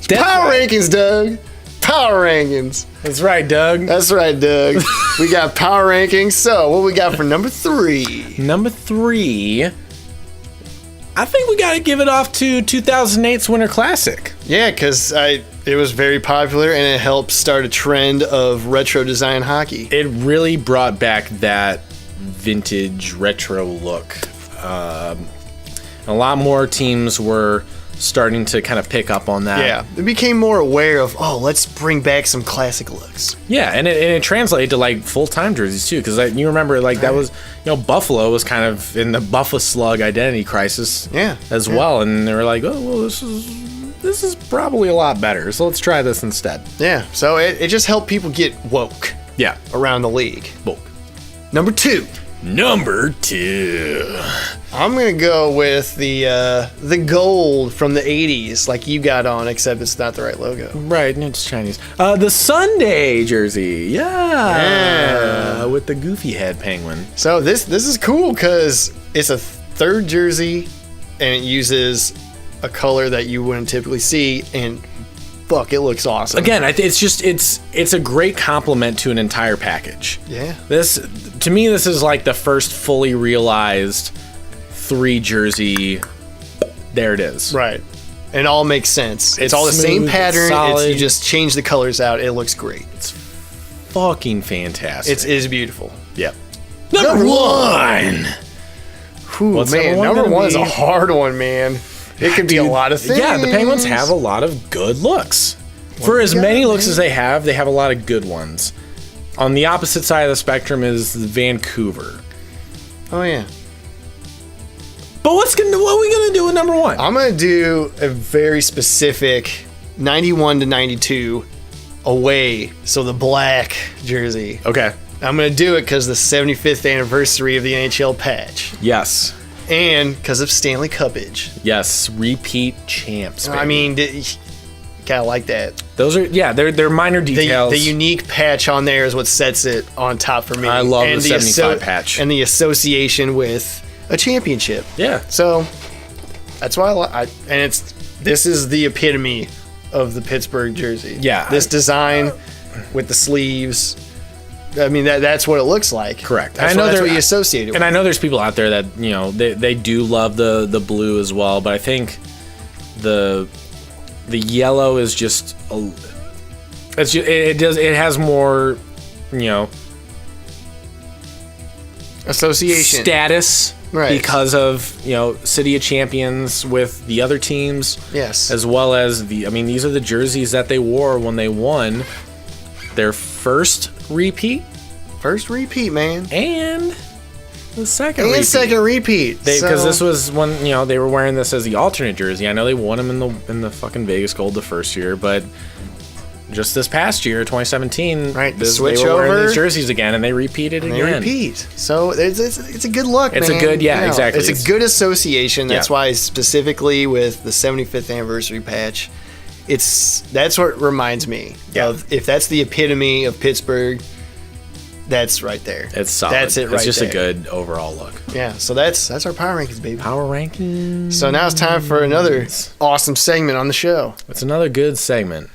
Power rankings, Doug. Power rankings. That's right, Doug. That's right, Doug. We got power rankings. So, what we got for number 3? Number 3. I think we got to give it off to 2008's Winter Classic. Yeah, because it was very popular and it helped start a trend of retro design hockey. It really brought back that vintage retro look. A lot more teams were starting to kind of pick up on that. Yeah, it became more aware of, let's bring back some classic looks. Yeah, and it translated to like full-time jerseys too, because you remember that was, Buffalo was kind of in the Buffalo Slug identity crisis as well, and they were like, oh, well, this is probably a lot better, so let's try this instead. Yeah, so it just helped people get woke Yeah. around the league. Woke. Number 2. Number 2. I'm gonna go with the gold from the '80s, like you got on, except it's not the right logo. Right, it's Chinese. The Sunday jersey. Yeah. With the goofy head penguin. So this is cool because it's a third jersey, and it uses a color that you wouldn't typically see, and fuck, it looks awesome. Again, it's a great compliment to an entire package. Yeah. To me, this is like the first fully realized 3 jersey. There it is. Right. And it all makes sense. It's all the smooth, same pattern. solid. You just change the colors out. It looks great. It's fucking fantastic. It is beautiful. Yep. Number 1. Ooh, What's man, number one number gonna 1 is be? a hard one, man. It could be a lot of things. Yeah, the Penguins have a lot of good looks. For as many looks as they have a lot of good ones. On the opposite side of the spectrum is Vancouver. Oh yeah. But what are we gonna do with number 1? I'm gonna do a very specific 91 to 92 away. So the black jersey. Okay. I'm gonna do it because the 75th anniversary of the NHL patch, Yes. and because of Stanley Cupage. Yes. Repeat champs. I baby. mean, kind of like that. Those are they're minor details. The unique patch on there is what sets it on top for me. I love and the 75 patch. and the association with a championship. Yeah. So that's why this is the epitome of the Pittsburgh jersey. Yeah. This design with the sleeves. I mean, that's what it looks like. Correct. That's what you associate it with. And I know there's people out there that they do love the blue as well, but I think the yellow is just it has more association status, right? Because of City of Champions with the other teams, Yes, as well as these are the jerseys that they wore when they won their first repeat, man, and the second repeat. Because this was when they were wearing this as the alternate jersey. I know they won them in the fucking Vegas Gold the first year, but just this past year, 2017, right? they Switch were wearing over these jerseys again, and they repeated again. So it's a good look. It's man. a good, exactly. It's a good association. That's Yeah. why specifically with the 75th anniversary patch, that's what reminds me of. If that's the epitome of Pittsburgh, that's right there. It's solid. That's it. Right. It's just there. a good overall look. Yeah. So that's our power rankings, baby. Power rankings. So now it's time for another awesome segment on the show. It's another good segment.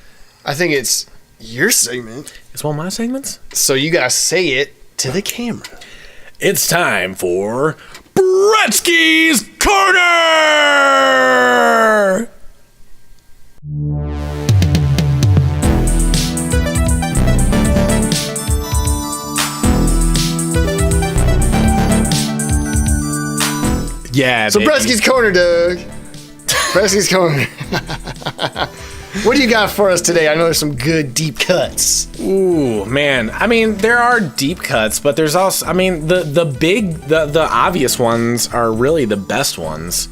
I think it's your segment. It's one of my segments. So you gotta say it to the camera. It's time for Brettzky's Corner! Yeah, So baby. Brettzky's Corner, Doug. Brettzky's Corner. What do you got for us today? I know there's some good deep cuts. Ooh, man. There are deep cuts, but there's also, the obvious ones are really the best ones.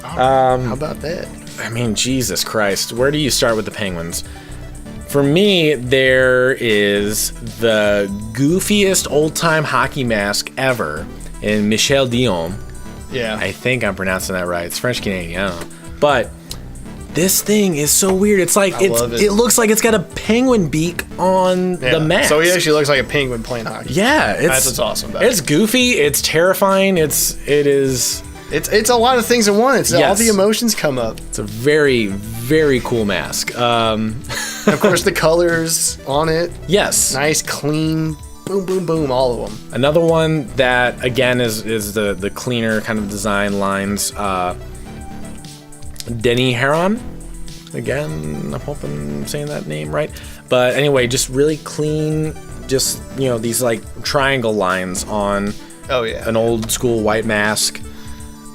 How about that? Jesus Christ. Where do you start with the Penguins? For me, there is the goofiest old-time hockey mask ever in Michel Dion. Yeah. I think I'm pronouncing that right. It's French-Canadian, I don't know. But this thing is so weird. It's like love it. It looks like it's got a penguin beak on the mask. So he actually looks like a penguin playing hockey. Yeah, That's what's awesome about It's goofy. It's terrifying. It is. It's a lot of things in one. All Yes. the emotions come up. It's a very, very cool mask. Of course, the colors on it. Yes. Nice, clean, boom, boom, boom, all of them. Another one that again is the cleaner kind of design lines. Denny Heron. Again, I'm hoping I'm saying that name right. But anyway, just really clean. Just these like triangle lines on. Oh yeah. An old school white mask.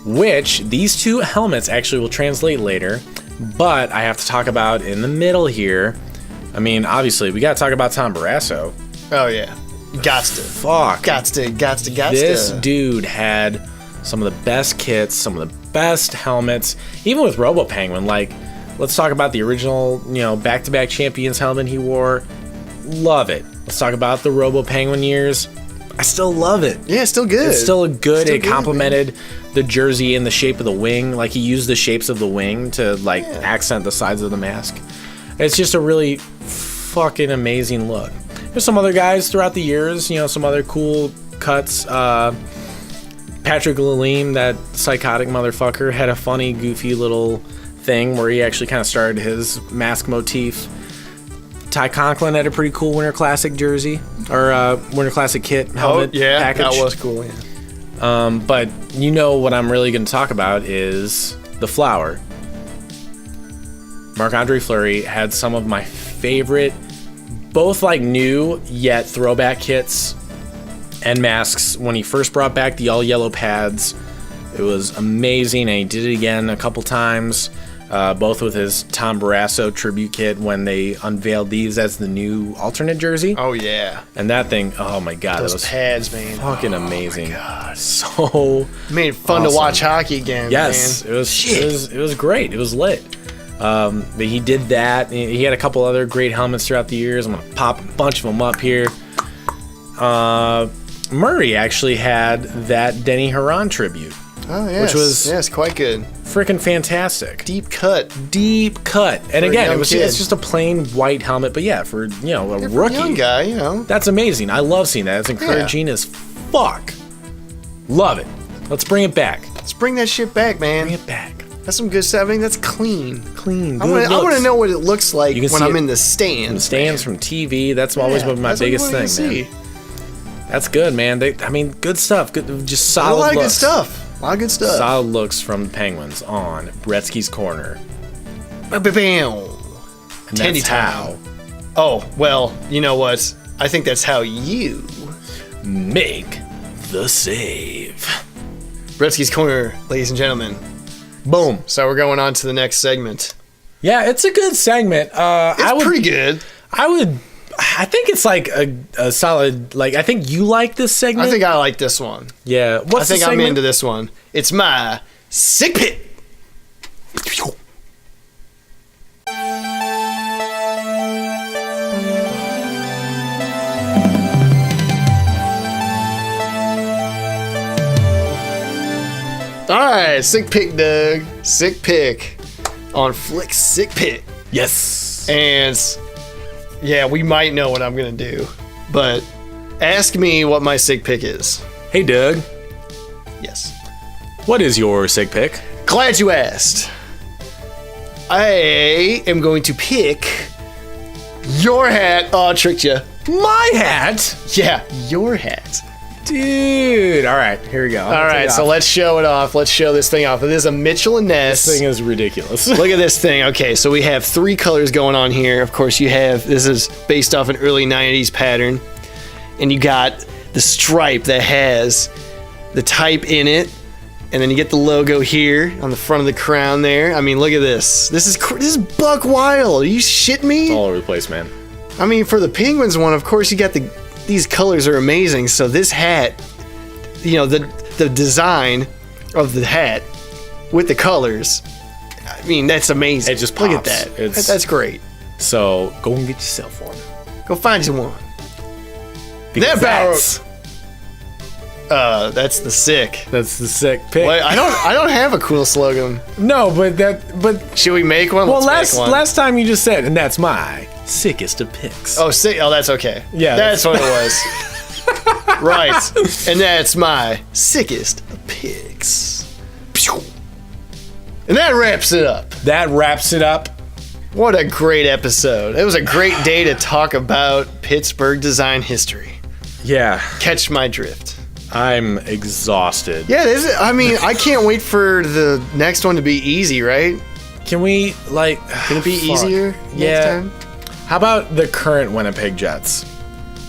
Which these two helmets actually will translate later, but I have to talk about in the middle here. Obviously, we got to talk about Tom Barrasso. Oh yeah. Gots to. Fuck. Gots to. This dude had some of the best kits, some of the best helmets, even with Robo Penguin. Like, let's talk about the original, back-to-back champions helmet he wore. Love it. Let's talk about the Robo Penguin years. I still love it. Yeah, it's still good. It's still good. Still It good, complemented the jersey and the shape of the wing. Like, he used the shapes of the wing to, like, accent the sides of the mask. It's just a really fucking amazing look. There's some other guys throughout the years, you know, some other cool cuts. Patrick Lalime, that psychotic motherfucker, had a funny, goofy little thing where he actually kind of started his mask motif. Ty Conklin had a pretty cool Winter Classic jersey, or Winter Classic kit helmet package. That was cool, yeah. But you know what I'm really going to talk about is the flower. Marc-Andre Fleury had some of my favorite, both like new yet throwback kits and masks when he first brought back the all yellow pads. It was amazing, and he did it again a couple times, both with his Tom Barrasso tribute kit when they unveiled these as the new alternate jersey. Oh, yeah. And that thing, oh my god, Those it was pads, man. fucking amazing. Oh, my God. So made it fun to watch hockey again, yes, man. it was great. It was lit. But he did that. He had a couple other great helmets throughout the years. I'm gonna pop a bunch of them up here. Murray actually had that Denny Huron tribute. Oh, yes. Which was yes, quite good. Freaking fantastic. Deep cut. And again, it's kid. just a plain white helmet, but yeah, for, you know, a rookie. Young guy, you know. That's amazing. I love seeing that. It's encouraging as fuck. Love it. Let's bring it back. Let's bring that shit back, man. Bring it back. That's some good stuff. I mean, that's clean. Clean. I want to know what it looks like You can when see I'm it in the stands. From the stands, from TV. That's always been my that's what biggest you wanna thing, see. man. That's good, man. Good stuff. Good, just A solid lot of looks. good stuff. A lot of good stuff. Solid looks from the Penguins on Brettzky's corner. Ba-ba-bam. And Tandy that's time. Oh, well, you know what? I think that's how you make the save. Brettzky's Corner, ladies and gentlemen. Boom. So we're going on to the next segment. Yeah, it's a good segment. It's pretty good. I think it's like a solid, like, I think you like this segment. I think I like this one. Yeah. I think I'm into this one. It's my sick pick. All right, sick pick, Doug. Sick pick on Flick's sick pick. Yes. And yeah, we might know what I'm gonna do, but ask me what my sick pick is. Hey, Doug. Yes. What is your sick pick? Glad you asked. I am going to pick your hat. Oh, I tricked you. My hat? Yeah, your hat. Dude. All right, here we go. All right, so let's show it off. Let's show this thing off. It is a Mitchell and Ness. This thing is ridiculous. Look at this thing. Okay, so we have 3 colors going on here. Of course, you have, this is based off an early 90s pattern. And you got the stripe that has the type in it. And then you get the logo here on the front of the crown there. I mean, look at this. This is buck wild. Are you shitting me? All over the place, man. I mean, for the Penguins one, of course, you got these colors are amazing. So this hat, you know, the design of the hat with the colors, I mean, that's amazing. It just look at pops. that. That's great. So go and get yourself one. Go find you one. Because that's the sick. That's the sick pick. Wait, I don't have a cool slogan. No, but Should we make one? well, Let's make one. last time you just said, and that's my sickest of picks. Oh, sick. Oh, that's okay. Yeah, that's what it was. Right, and that's my sickest of picks. And that wraps it up. That wraps it up. What a great episode. It was a great day to talk about Pittsburgh design history. Yeah, Catch my drift. I'm exhausted. Yeah, I mean, I can't wait for the next one to be easy, right? Can we, like... Can it be fuck. easier next time? How about the current Winnipeg Jets?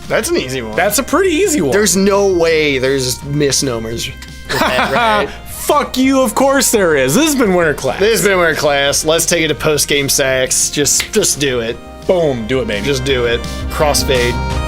That's an easy one. That's a pretty easy one. There's no way there's misnomers with that, right? Fuck you, of course there is. This has been Winter Class. This has been Winter Class. Let's take it to post-game sacks. Just do it. Boom, do it, baby. Just do it. Crossfade.